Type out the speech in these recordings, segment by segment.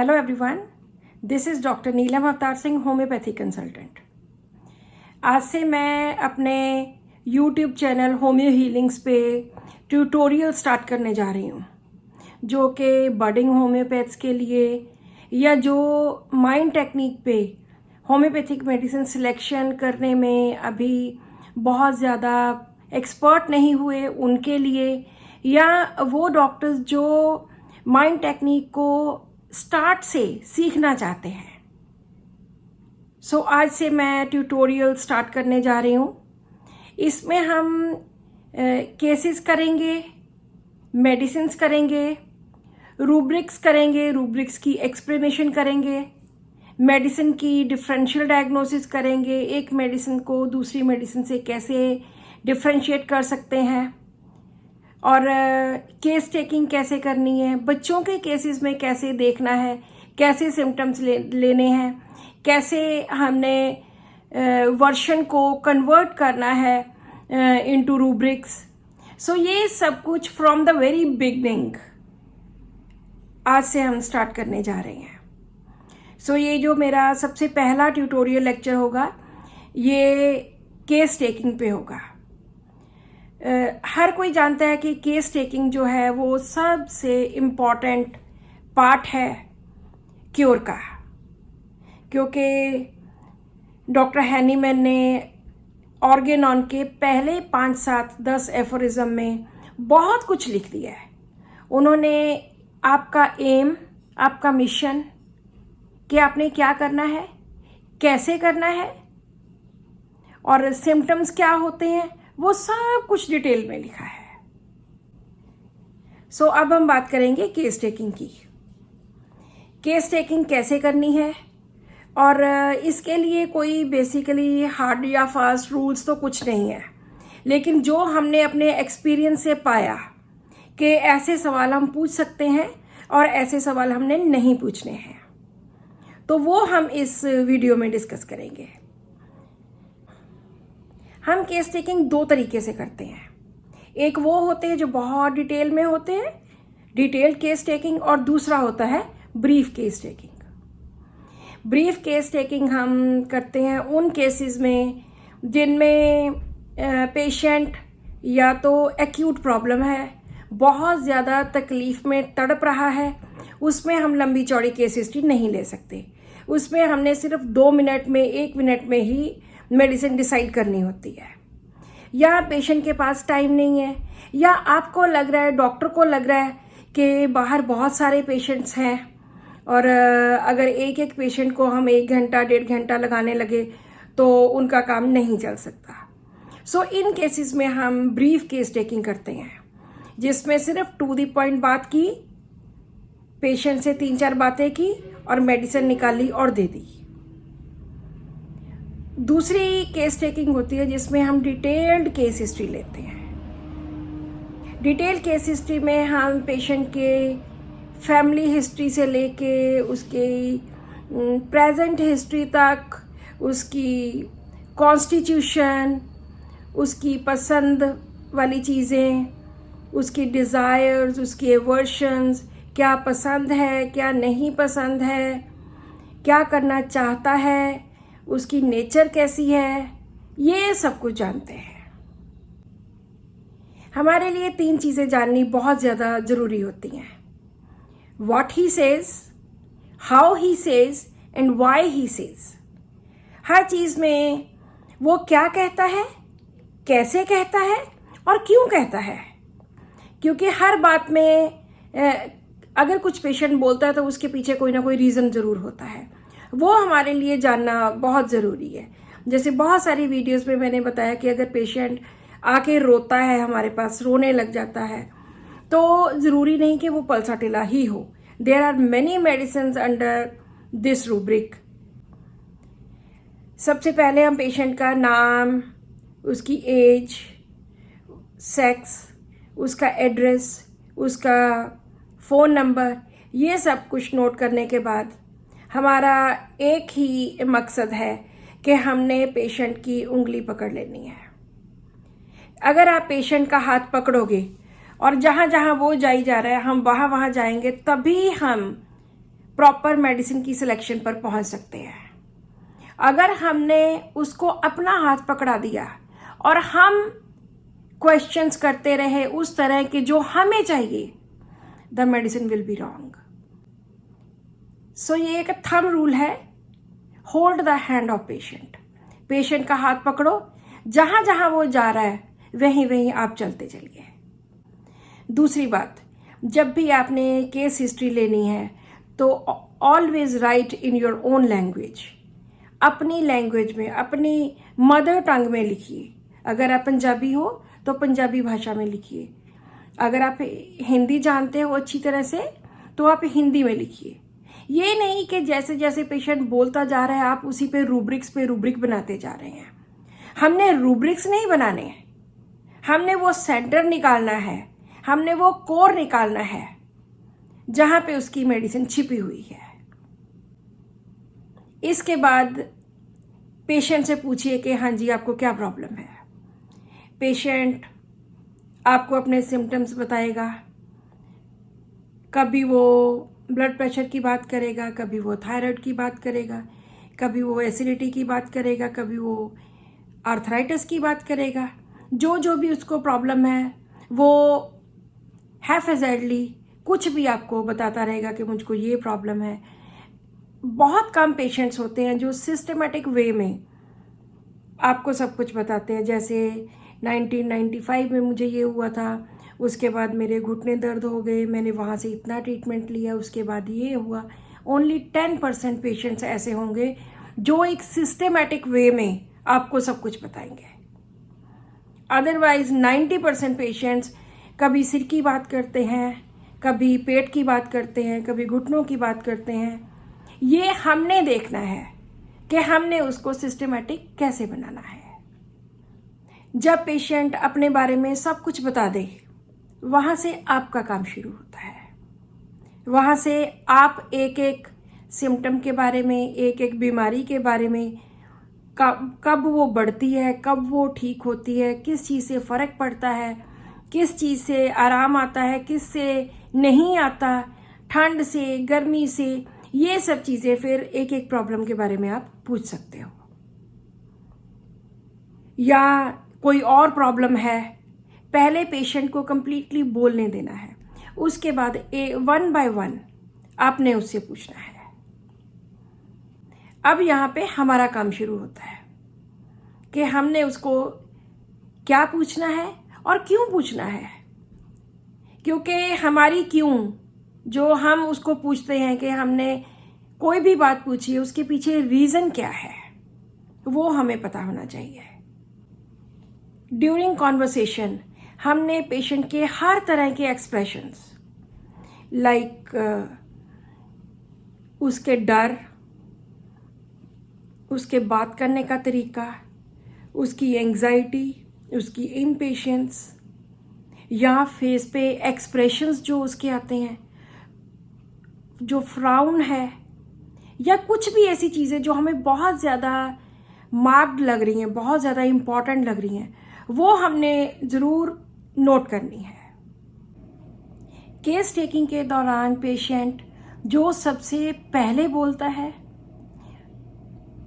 Hello everyone, this is doctor Neelam Avtar Singh, homeopathy consultant. आज से मैं अपने यूट्यूब चैनल होम्यो हीलिंग्स पे ट्यूटोरियल स्टार्ट करने जा रही हूँ, जो कि बडिंग होम्योपैथ्स के लिए या जो माइंड टेक्निक पे होम्योपैथिक मेडिसिन सिलेक्शन करने में अभी बहुत ज़्यादा एक्सपर्ट नहीं हुए उनके लिए, या वो डॉक्टर्स जो माइंड टेक्निक को स्टार्ट से सीखना चाहते हैं। सो आज से मैं ट्यूटोरियल स्टार्ट करने जा रही हूँ। इसमें हम केसेस करेंगे, मेडिसिन्स करेंगे, रूब्रिक्स करेंगे, रूब्रिक्स की एक्सप्लेनेशन करेंगे, मेडिसिन की डिफरेंशियल डायग्नोसिस करेंगे, एक मेडिसिन को दूसरी मेडिसिन से कैसे डिफरेंशिएट कर सकते हैं, और केस टेकिंग कैसे करनी है, बच्चों के केसेस में कैसे देखना है, कैसे सिम्टम्स लेने हैं, कैसे हमने वर्शन को कन्वर्ट करना है इनटू रूब्रिक्स। सो ये सब कुछ फ्रॉम द वेरी बिगनिंग आज से हम स्टार्ट करने जा रहे हैं। सो ये जो मेरा सबसे पहला ट्यूटोरियल लेक्चर होगा, ये केस टेकिंग पे होगा। हर कोई जानता है कि केस टेकिंग जो है वो सबसे इम्पॉर्टेंट पार्ट है क्योर का, क्योंकि डॉक्टर हैनीमैन ने ऑर्गेनॉन के पहले 5, 7, 10 एफोरिज्म में बहुत कुछ लिख दिया है। उन्होंने आपका एम, आपका मिशन, कि आपने क्या करना है, कैसे करना है, और सिम्टम्स क्या होते हैं, वो सब कुछ डिटेल में लिखा है। सो अब हम बात करेंगे केस टेकिंग की। केस टेकिंग कैसे करनी है, और इसके लिए कोई बेसिकली हार्ड या फास्ट रूल्स तो कुछ नहीं है, लेकिन जो हमने अपने एक्सपीरियंस से पाया कि ऐसे सवाल हम पूछ सकते हैं और ऐसे सवाल हमने नहीं पूछने हैं, तो वो हम इस वीडियो में डिस्कस करेंगे। हम केस टेकिंग 2 तरीके से करते हैं। एक वो होते हैं जो बहुत डिटेल में होते हैं, डिटेल्ड केस टेकिंग, और दूसरा होता है brief case taking. Brief case taking हम करते हैं उन केसेस में जिनमें पेशेंट या तो एक्यूट प्रॉब्लम है, बहुत ज़्यादा तकलीफ में तड़प रहा है, उसमें हम लंबी चौड़ी केस हिस्ट्री नहीं ले सकते। उसमें हमने सिर्फ 2 मिनट में, 1 मिनट में ही मेडिसिन डिसाइड करनी होती है। या पेशेंट के पास टाइम नहीं है, या आपको लग रहा है, डॉक्टर को लग रहा है कि बाहर बहुत सारे पेशेंट्स हैं और अगर एक एक पेशेंट को हम 1 घंटा 1.5 घंटा लगाने लगे तो उनका काम नहीं चल सकता। सो इन केसेस में हम ब्रीफ केस टेकिंग करते हैं, जिसमें सिर्फ टू द पॉइंट बात की, पेशेंट से 3-4 बातें की और मेडिसिन निकाली और दे दी। दूसरी केस टेकिंग होती है जिसमें हम डिटेल्ड केस हिस्ट्री लेते हैं। डिटेल्ड केस हिस्ट्री में हम पेशेंट के फैमिली हिस्ट्री से लेके उसके प्रेजेंट हिस्ट्री तक, उसकी कॉन्स्टिट्यूशन, उसकी पसंद वाली चीज़ें, उसकी डिज़ायर्स, उसकी एवर्शंस, क्या पसंद है, क्या नहीं पसंद है, क्या करना चाहता है, उसकी नेचर कैसी है, ये सब कुछ जानते हैं। हमारे लिए 3 चीज़ें जाननी बहुत ज़्यादा ज़रूरी होती हैं: what he says, how he says, and why he says. हर चीज़ में वो क्या कहता है, कैसे कहता है और क्यों कहता है, क्योंकि हर बात में अगर कुछ पेशेंट बोलता है तो उसके पीछे कोई ना कोई रीज़न ज़रूर होता है। वो हमारे लिए जानना बहुत ज़रूरी है। जैसे बहुत सारी वीडियोस में मैंने बताया कि अगर पेशेंट आके रोता है, हमारे पास रोने लग जाता है, तो ज़रूरी नहीं कि वो पल्साटिला ही हो। There are many medicines under this rubric. सबसे पहले हम पेशेंट का नाम, उसकी एज, सेक्स, उसका एड्रेस, उसका फ़ोन नंबर, ये सब कुछ नोट करने के बाद हमारा एक ही मकसद है कि हमने पेशेंट की उंगली पकड़ लेनी है। अगर आप पेशेंट का हाथ पकड़ोगे और जहाँ जहाँ वो जाई जा रहा है हम वहाँ वहाँ जाएंगे, तभी हम प्रॉपर मेडिसिन की सिलेक्शन पर पहुंच सकते हैं। अगर हमने उसको अपना हाथ पकड़ा दिया और हम क्वेश्चंस करते रहे उस तरह के जो हमें चाहिए, the medicine will be wrong. So ये एक थंब रूल है, hold the hand of patient. Patient का हाथ पकड़ो, जहां जहां वो जा रहा है वहीं वहीं आप चलते चलिए। दूसरी बात, जब भी आपने केस हिस्ट्री लेनी है तो always right in your own language, अपनी लैंग्वेज में, अपनी मदर टंग में लिखिए। अगर आप पंजाबी हो तो पंजाबी भाषा में लिखिए, अगर आप हिंदी जानते हो अच्छी तरह से तो आप हिंदी में लिखिए। ये नहीं कि जैसे जैसे पेशेंट बोलता जा रहा है आप उसी पे रूब्रिक बनाते जा रहे हैं। हमने रूब्रिक्स नहीं बनाने हैं, हमने वो सेंटर निकालना है, हमने वो कोर निकालना है जहां पे उसकी मेडिसिन छिपी हुई है। इसके बाद पेशेंट से पूछिए कि हाँ जी आपको क्या प्रॉब्लम है। पेशेंट आपको अपने सिम्टम्स बताएगा, कभी वो ब्लड प्रेशर की बात करेगा, कभी वो थायराइड की बात करेगा, कभी वो एसिडिटी की बात करेगा, कभी वो आर्थराइटिस की बात करेगा। जो भी उसको प्रॉब्लम है वो हैफेजर्डली कुछ भी आपको बताता रहेगा कि मुझको ये प्रॉब्लम है। बहुत कम पेशेंट्स होते हैं जो सिस्टमेटिक वे में आपको सब कुछ बताते हैं। जैसे 1995 में मुझे ये हुआ था, उसके बाद मेरे घुटने दर्द हो गए, मैंने वहाँ से इतना ट्रीटमेंट लिया, उसके बाद ये हुआ। ओनली 10% पेशेंट्स ऐसे होंगे जो एक सिस्टमेटिक वे में आपको सब कुछ बताएंगे। अदरवाइज 90% पेशेंट्स कभी सिर की बात करते हैं, कभी पेट की बात करते हैं, कभी घुटनों की बात करते हैं। ये हमने देखना है कि हमने उसको सिस्टमेटिक कैसे बनाना है। जब पेशेंट अपने बारे में सब कुछ बता दे, वहाँ से आपका काम शुरू होता है। वहाँ से आप एक एक सिम्टम के बारे में, एक एक बीमारी के बारे में, कब वो बढ़ती है, कब वो ठीक होती है, किस चीज़ से फ़र्क पड़ता है, किस चीज़ से आराम आता है, किस से नहीं आता, ठंड से, गर्मी से, ये सब चीज़ें फिर एक एक प्रॉब्लम के बारे में आप पूछ सकते हो। या कोई और प्रॉब्लम है, पहले पेशेंट को कंप्लीटली बोलने देना है, उसके बाद 1 by 1 आपने उससे पूछना है। अब यहाँ पे हमारा काम शुरू होता है कि हमने उसको क्या पूछना है और क्यों पूछना है। क्योंकि हमारी क्यों, जो हम उसको पूछते हैं कि हमने कोई भी बात पूछी है, उसके पीछे रीज़न क्या है, वो हमें पता होना चाहिए। ड्यूरिंग कॉन्वर्सेशन हमने पेशेंट के हर तरह के एक्सप्रेशंस, लाइक उसके डर, उसके बात करने का तरीका, उसकी एंग्जाइटी, उसकी इम्पेशेंस, या फेस पे एक्सप्रेशंस जो उसके आते हैं, जो फ्राउन है, या कुछ भी ऐसी चीज़ें जो हमें बहुत ज़्यादा मार्क्ड लग रही हैं, बहुत ज़्यादा इम्पॉर्टेंट लग रही हैं, वो हमने ज़रूर नोट करनी है। केस टेकिंग के दौरान पेशेंट जो सबसे पहले बोलता है,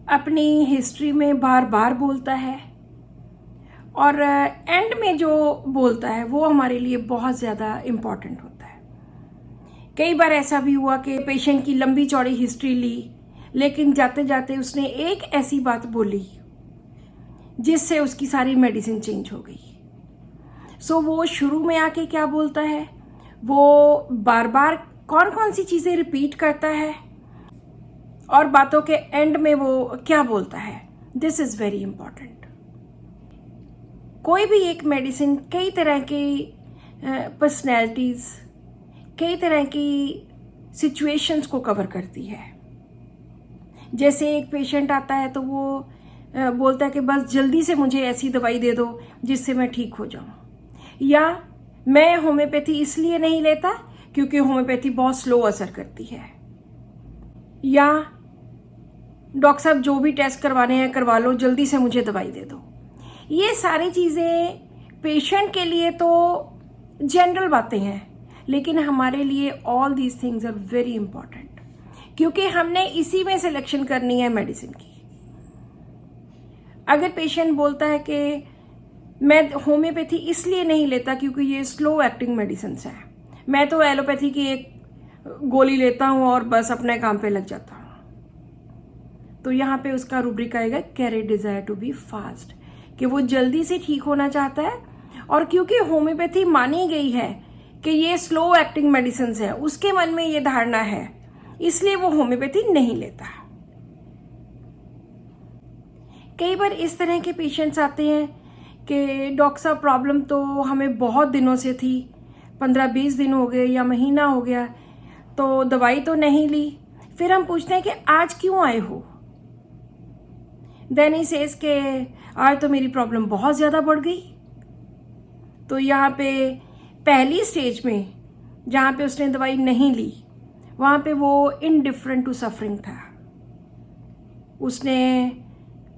अपनी हिस्ट्री में बार बार बोलता है, और एंड में जो बोलता है वो हमारे लिए बहुत ज़्यादा इम्पॉर्टेंट होता है। कई बार ऐसा भी हुआ कि पेशेंट की लंबी चौड़ी हिस्ट्री ली, लेकिन जाते जाते उसने एक ऐसी बात बोली जिससे उसकी सारी मेडिसिन चेंज हो गई। सो वो शुरू में आके क्या बोलता है, वो बार बार कौन कौन सी चीज़ें रिपीट करता है, और बातों के एंड में वो क्या बोलता है, दिस इज़ वेरी इंपॉर्टेंट। कोई भी एक मेडिसिन कई तरह की पर्सनैलिटीज़, कई तरह की सिचुएशंस को कवर करती है। जैसे एक पेशेंट आता है तो वो बोलता है कि बस जल्दी से मुझे ऐसी दवाई दे दो जिससे मैं ठीक हो जाऊं, या मैं होम्योपैथी इसलिए नहीं लेता क्योंकि होम्योपैथी बहुत स्लो असर करती है, या डॉक्टर साहब जो भी टेस्ट करवाने हैं करवा लो, जल्दी से मुझे दवाई दे दो। ये सारी चीज़ें पेशेंट के लिए तो जनरल बातें हैं, लेकिन हमारे लिए all these things are very important. क्योंकि हमने इसी में सिलेक्शन करनी है मेडिसिन की। अगर पेशेंट बोलता है कि मैं होम्योपैथी इसलिए नहीं लेता क्योंकि ये स्लो एक्टिंग मेडिसिन है, मैं तो एलोपैथी की एक गोली लेता हूँ और बस अपने काम पे लग जाता हूँ, तो यहाँ पे उसका रूब्रिक आएगा carry desire to be fast, कि वो जल्दी से ठीक होना चाहता है। और क्योंकि होम्योपैथी मानी गई है कि ये स्लो एक्टिंग मेडिसिन है, उसके मन में ये धारणा है, इसलिए वो होम्योपैथी नहीं लेता। कई बार इस तरह के पेशेंट्स आते हैं कि डॉक्टर साहब प्रॉब्लम तो हमें बहुत दिनों से थी, 15-20 दिन हो गए या महीना हो गया, तो दवाई तो नहीं ली। फिर हम पूछते हैं कि आज क्यों आए हो? देन ही सेज के आज तो मेरी प्रॉब्लम बहुत ज़्यादा बढ़ गई। तो यहाँ पे पहली स्टेज में जहाँ पे उसने दवाई नहीं ली, वहाँ पे वो इनडिफरेंट टू सफरिंग था, उसने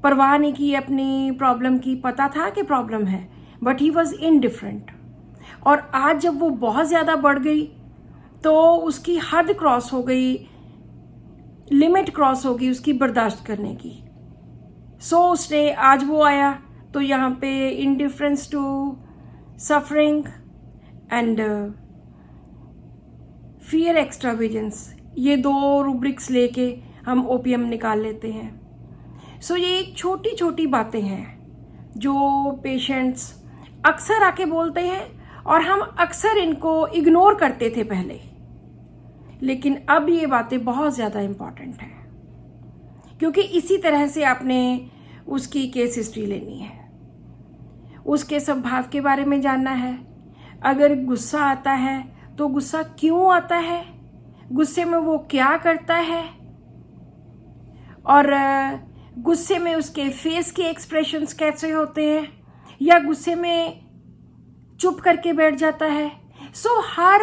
परवाह नहीं की अपनी प्रॉब्लम की, पता था कि प्रॉब्लम है, बट ही वॉज इनडिफरेंट। और आज जब वो बहुत ज़्यादा बढ़ गई तो उसकी हद क्रॉस हो गई, लिमिट क्रॉस हो गई उसकी बर्दाश्त करने की। सो उसने आज वो आया, तो यहाँ पे indifference to suffering and fear extravagance, ये 2 रूब्रिक्स लेके हम ओपीएम निकाल लेते हैं। सो ये छोटी छोटी बातें हैं जो पेशेंट्स अक्सर आके बोलते हैं और हम अक्सर इनको इग्नोर करते थे पहले, लेकिन अब ये बातें बहुत ज़्यादा इम्पॉर्टेंट हैं, क्योंकि इसी तरह से आपने उसकी केस हिस्ट्री लेनी है, उसके स्वभाव के बारे में जानना है। अगर गुस्सा आता है तो गुस्सा क्यों आता है, गुस्से में वो क्या करता है, और गुस्से में उसके फेस के एक्सप्रेशंस कैसे होते हैं, या गुस्से में चुप करके बैठ जाता है। सो हर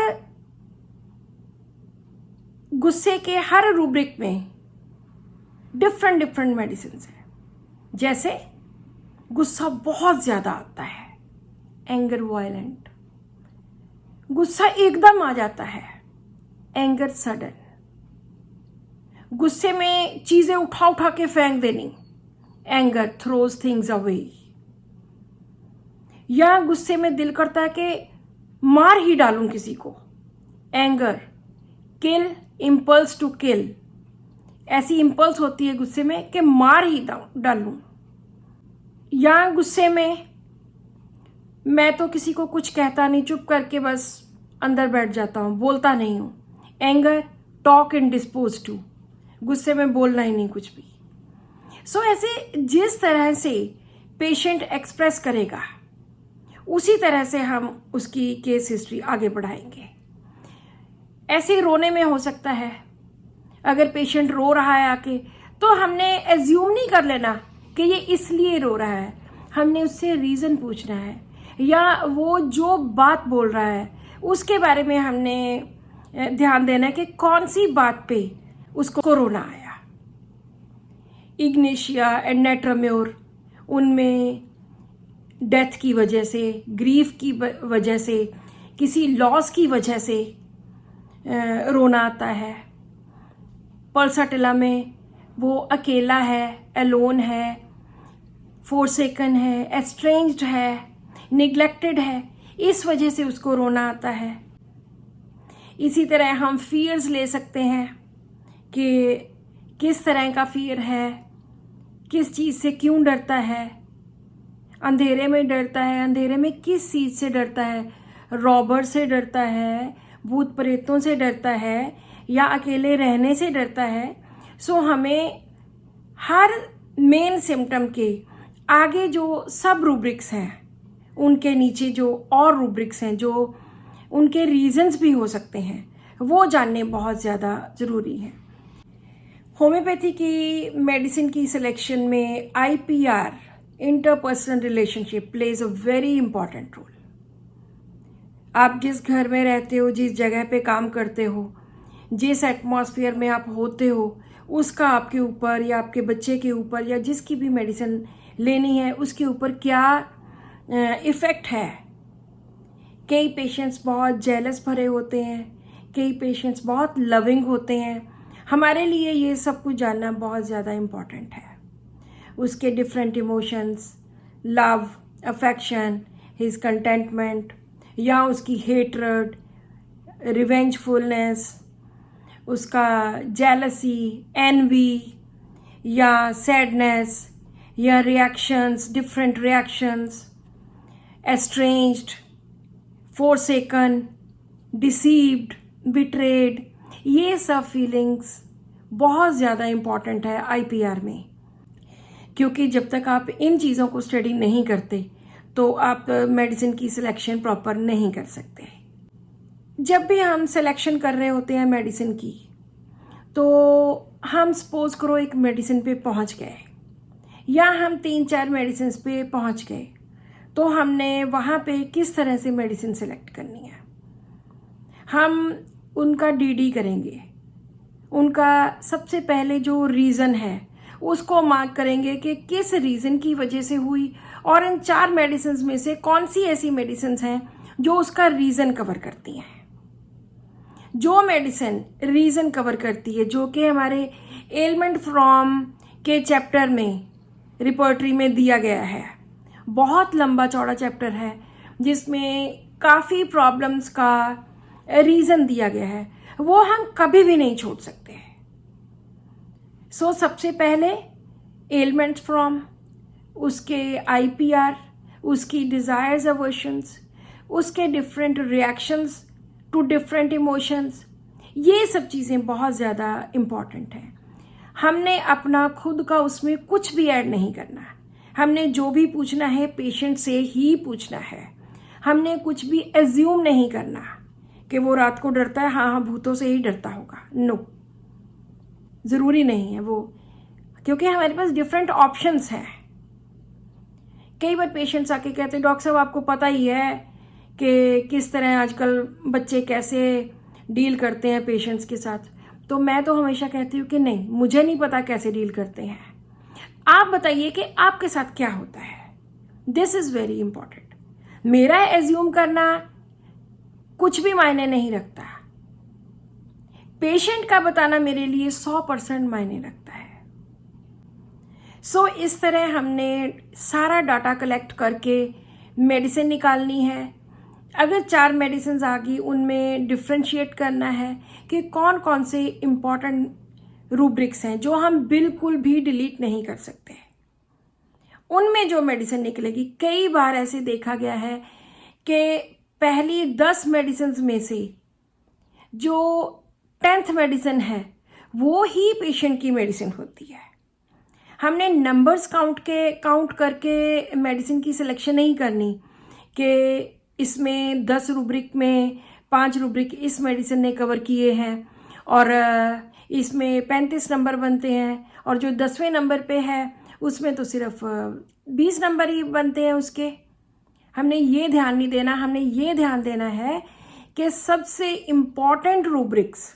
गुस्से के हर रूब्रिक में डिफरेंट डिफरेंट मेडिसिन है। जैसे गुस्सा बहुत ज्यादा आता है, एंगर वायलेंट, गुस्सा एकदम आ जाता है, एंगर सडन, गुस्से में चीजें उठा उठा के फेंक देनी, एंगर थ्रोज थिंग्स अवे, या गुस्से में दिल करता है कि मार ही डालूं किसी को, anger kill, impulse to kill, ऐसी इम्पल्स होती है गुस्से में कि मार ही डालूं। या गुस्से में मैं तो किसी को कुछ कहता नहीं, चुप करके बस अंदर बैठ जाता हूं, बोलता नहीं हूं, anger talk and dispose to, गुस्से में बोलना ही नहीं कुछ भी। सो ऐसे जिस तरह से पेशेंट एक्सप्रेस करेगा उसी तरह से हम उसकी केस हिस्ट्री आगे बढ़ाएंगे। ऐसे रोने में हो सकता है, अगर पेशेंट रो रहा है आके, तो हमने एज्यूम नहीं कर लेना कि ये इसलिए रो रहा है, हमने उससे रीज़न पूछना है, या वो जो बात बोल रहा है उसके बारे में हमने ध्यान देना है कि कौन सी बात पे उसको रोना आया। इग्नेशिया एंड नेट्राम्योर, उनमें डेथ की वजह से, ग्रीफ की वजह से, किसी लॉस की वजह से रोना आता है। पल्साटिला में वो अकेला है, एलोन है, फोरसेकन है, एस्ट्रेंज्ड है, निग्लेक्टेड है, इस वजह से उसको रोना आता है। इसी तरह हम फियर्स ले सकते हैं कि किस तरह का फियर है, किस चीज़ से क्यों डरता है, अंधेरे में डरता है, अंधेरे में किस चीज़ से डरता है, रॉबर से डरता है, भूत प्रेतों से डरता है, या अकेले रहने से डरता है। सो हमें हर मेन सिम्टम के आगे जो सब रूब्रिक्स हैं, उनके नीचे जो और रूब्रिक्स हैं, जो उनके रीजंस भी हो सकते हैं, वो जानने बहुत ज़्यादा ज़रूरी हैं। होम्योपैथी की मेडिसिन की सिलेक्शन में IPR, interpersonal relationship, plays a very important role. आप जिस घर में रहते हो, जिस जगह पे काम करते हो, जिस एटमॉस्फेयर में आप होते हो, उसका आपके ऊपर या आपके बच्चे के ऊपर या जिसकी भी मेडिसिन लेनी है उसके ऊपर क्या इफ़ेक्ट है। कई पेशेंट्स बहुत जेलस भरे होते हैं, कई पेशेंट्स बहुत लविंग होते हैं, हमारे लिए ये सब कुछ जानना बहुत ज़्यादा इम्पॉर्टेंट है। उसके different emotions, love, affection, his contentment, या उसकी हेट्रेड, रिवेंजफुलनेस, उसका जेलसी, एनवी, या सैडनेस, या reactions, different reactions, estranged, forsaken, deceived, betrayed, ये सब फीलिंग्स बहुत ज़्यादा इम्पॉर्टेंट है आईपीआर में, क्योंकि जब तक आप इन चीज़ों को स्टडी नहीं करते तो आप मेडिसिन की सिलेक्शन प्रॉपर नहीं कर सकते। जब भी हम सिलेक्शन कर रहे होते हैं मेडिसिन की, तो हम सपोज करो एक मेडिसिन पे पहुंच गए, या हम 3-4 मेडिसिन पे पहुंच गए, तो हमने वहाँ पे किस तरह से मेडिसिन सेलेक्ट करनी है। हम उनका डीडी करेंगे, उनका सबसे पहले जो रीज़न है उसको मार्क करेंगे कि किस रीज़न की वजह से हुई, और इन 4 मेडिसिन में से कौन सी ऐसी मेडिसिन हैं जो उसका रीज़न कवर करती हैं। जो मेडिसिन रीज़न कवर करती है, जो कि हमारे एलिमेंट फ्रॉम के चैप्टर में रिपोर्टरी में दिया गया है, बहुत लंबा चौड़ा चैप्टर है जिसमें काफ़ी प्रॉब्लम्स का रीज़न दिया गया है, वो हम कभी भी नहीं छोड़ सकते। सबसे पहले एलिमेंट्स फ्रॉम, उसके आईपीआर, उसकी डिज़ायर्स, अवर्शंस, उसके different reactions to different emotions, ये सब चीज़ें बहुत ज़्यादा इम्पॉर्टेंट हैं। हमने अपना खुद का उसमें कुछ भी ऐड नहीं करना है। हमने जो भी पूछना है पेशेंट से ही पूछना है। हमने कुछ भी एज्यूम नहीं करना कि वो रात को डरता है, हाँ भूतों से ही डरता होगा। नो, ज़रूरी नहीं है वो, क्योंकि हमारे पास डिफरेंट ऑप्शंस हैं। कई बार पेशेंट्स आके कहते हैं, डॉक्टर साहब आपको पता ही है कि किस तरह आजकल बच्चे कैसे डील करते हैं पेशेंट्स के साथ। तो मैं तो हमेशा कहती हूँ कि नहीं, मुझे नहीं पता कैसे डील करते हैं, आप बताइए कि आपके साथ क्या होता है। This is very important. मेरा एज्यूम करना कुछ भी मायने नहीं रखता, पेशेंट का बताना मेरे लिए 100% मायने रखता है। इस तरह हमने सारा डाटा कलेक्ट करके मेडिसिन निकालनी है। अगर 4 मेडिसिन आ गई, उनमें डिफ्रेंशिएट करना है कि कौन कौन से इम्पॉर्टेंट रूब्रिक्स हैं जो हम बिल्कुल भी डिलीट नहीं कर सकते। उनमें जो मेडिसिन निकलेगी, कई बार ऐसे देखा गया है कि पहली 10 मेडिसिन में से जो 10th मेडिसिन है वो ही पेशेंट की मेडिसिन होती है। हमने नंबर्स काउंट करके मेडिसिन की सिलेक्शन नहीं करनी कि इसमें 10 रूब्रिक में 5 रूब्रिक इस मेडिसिन ने कवर किए हैं और इसमें 35 नंबर बनते हैं, और जो 10वें नंबर पे है उसमें तो सिर्फ 20 नंबर ही बनते हैं उसके। हमने ये ध्यान नहीं देना, हमने ये ध्यान देना है कि सबसे इम्पॉर्टेंट रूब्रिक्स,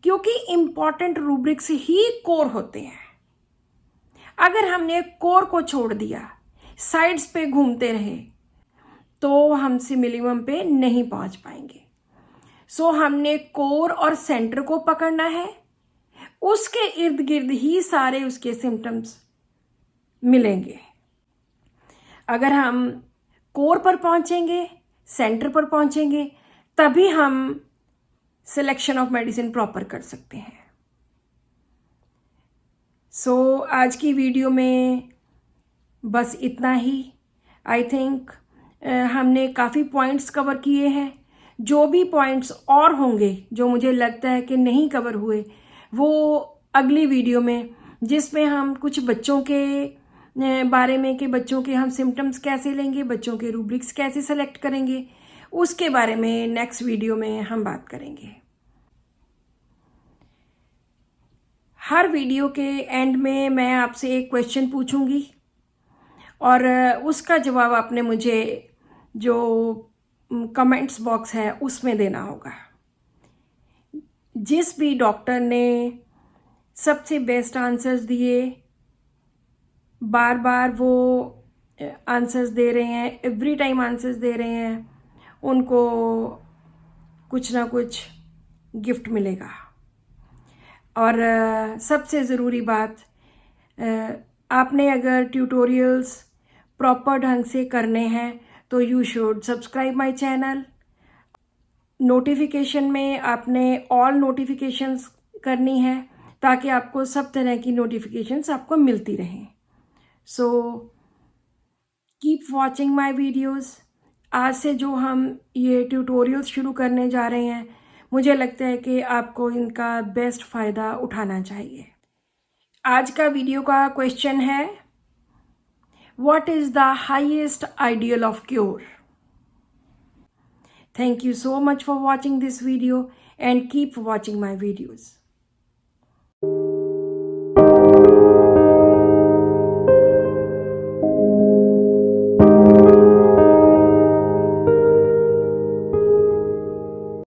क्योंकि इम्पॉर्टेंट रूब्रिक्स ही कोर होते हैं। अगर हमने कोर को छोड़ दिया, साइड्स पे घूमते रहे, तो हम सिमिलियम पे नहीं पहुंच पाएंगे। हमने कोर और सेंटर को पकड़ना है, उसके इर्द गिर्द ही सारे उसके सिम्टम्स मिलेंगे। अगर हम कोर पर पहुंचेंगे, सेंटर पर पहुंचेंगे, तभी हम सिलेक्शन ऑफ मेडिसिन प्रॉपर कर सकते हैं। आज की वीडियो में बस इतना ही। आई थिंक हमने काफ़ी पॉइंट्स कवर किए हैं। जो भी पॉइंट्स और होंगे जो मुझे लगता है कि नहीं कवर हुए, वो अगली वीडियो में, जिसमें हम कुछ बच्चों के बारे में कि बच्चों के हम सिम्टम्स कैसे लेंगे, बच्चों के रूब्रिक्स कैसे सेलेक्ट करेंगे, उसके बारे में नेक्स्ट वीडियो में हम बात करेंगे। हर वीडियो के एंड में मैं आपसे एक क्वेश्चन पूछूंगी और उसका जवाब आपने मुझे जो कमेंट्स बॉक्स है उसमें देना होगा। जिस भी डॉक्टर ने सबसे बेस्ट आंसर्स दिए, बार बार वो आंसर्स दे रहे हैं, एवरी टाइम आंसर्स दे रहे हैं, उनको कुछ ना कुछ गिफ्ट मिलेगा। और सबसे ज़रूरी बात, आपने अगर ट्यूटोरियल्स प्रॉपर ढंग से करने हैं तो you should subscribe my channel. Notification में आपने ऑल नोटिफिकेशंस करनी है ताकि आपको सब तरह की नोटिफिकेशंस आपको मिलती रहें। So keep watching my videos. आज से जो हम ये ट्यूटोरियल्स शुरू करने जा रहे हैं, मुझे लगता है कि आपको इनका बेस्ट फ़ायदा उठाना चाहिए। आज का वीडियो का क्वेश्चन है, what is the highest ideal of cure? Thank you so much for watching this video and keep watching my videos.